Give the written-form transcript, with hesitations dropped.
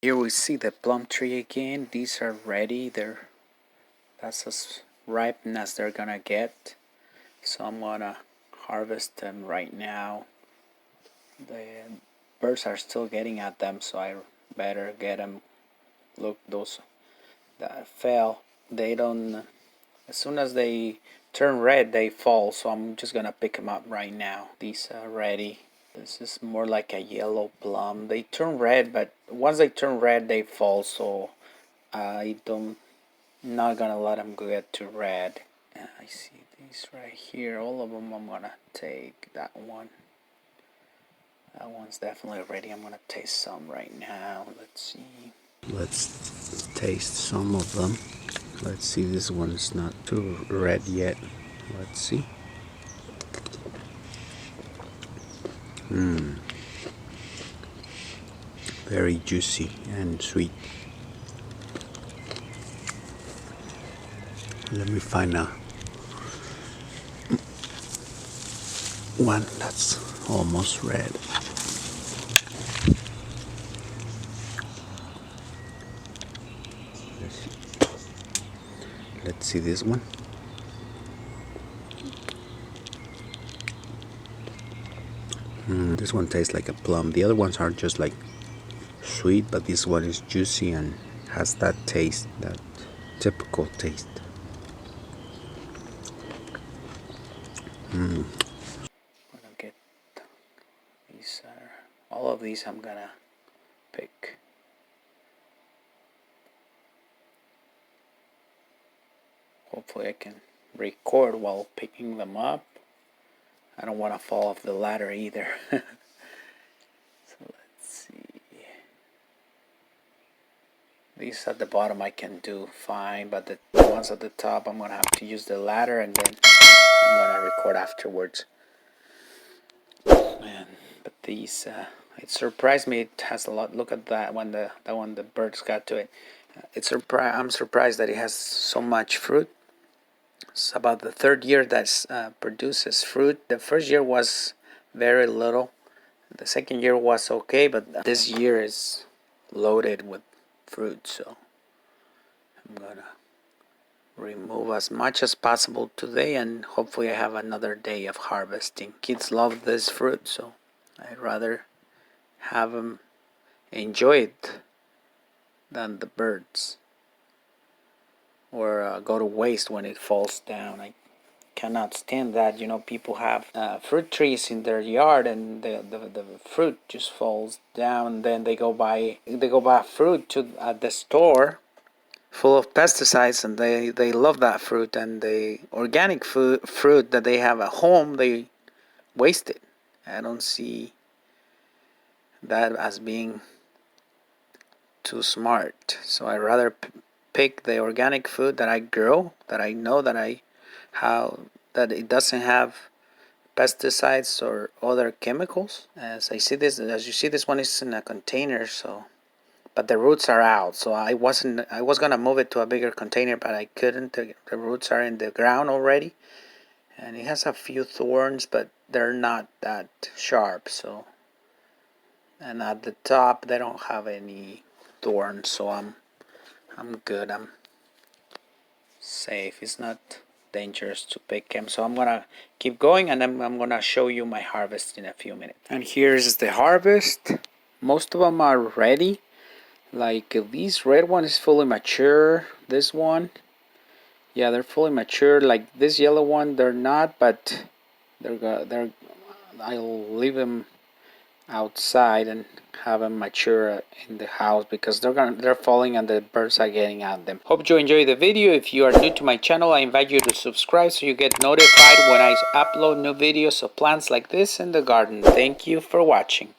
Here we see the plum tree again. These are ready. That's as ripe as they're gonna get. So I'm gonna harvest them right now. The birds are still getting at them, so I better get them. Look, those that fell, they don't. As soon as they turn red, they fall. So I'm just gonna pick them up right now. These are ready. This is more like a yellow plum. They turn red, but once they turn red, they fall. So I don't, not gonna let them get to red. I see these right here. All of them I'm gonna take. That one's definitely ready. I'm gonna taste some right now. Let's see. Let's taste some of them. Let's see. This one's not too red yet. Let's see. Very juicy and sweet. Let me find one that's almost red. Let's see this one. This one tastes like a plum. The other ones are just like sweet, but this one is juicy and has that taste, that typical taste. I'm gonna get these. All of these I'm gonna pick. Hopefully I can record while picking them up. I don't want to fall off the ladder either. So let's see. These at the bottom I can do fine, but the ones at the top I'm gonna have to use the ladder, and then I'm gonna record afterwards. Man, but these, it surprised me. It has a lot. Look at that one. That one the birds got to it. I'm surprised that it has so much fruit. It's about the third year that produces fruit. The first year was very little. The second year was okay, but this year is loaded with fruit. So I'm gonna remove as much as possible today, and hopefully I have another day of harvesting. Kids love this fruit, so I'd rather have them enjoy it than the birds, or go to waste when it falls down. I cannot stand that. People have fruit trees in their yard, and the fruit just falls down. Then they go buy fruit at the store full of pesticides, and they love that fruit, and the organic fruit that they have at home, they waste it. I don't see that as being too smart. So I rather pick the organic food that I grow, that I know that that it doesn't have pesticides or other chemicals. As you see, this one is in a container, so but the roots are out. So I was gonna move it to a bigger container, but I couldn't. The roots are in the ground already, and it has a few thorns, but they're not that sharp. So, and at the top they don't have any thorns, so I'm good. I'm safe. It's not dangerous to pick them. So I'm gonna keep going, and then I'm gonna show you my harvest in a few minutes. And here's the harvest. Most of them are ready. Like this red one is fully mature. This one, yeah, they're fully mature. Like this yellow one, they're not, but they're. I'll leave them outside and have them mature in the house, because they're falling and the birds are getting at them. Hope you enjoy the video. If you are new to my channel, I invite you to subscribe so you get notified when I upload new videos of plants like this in the garden. Thank you for watching.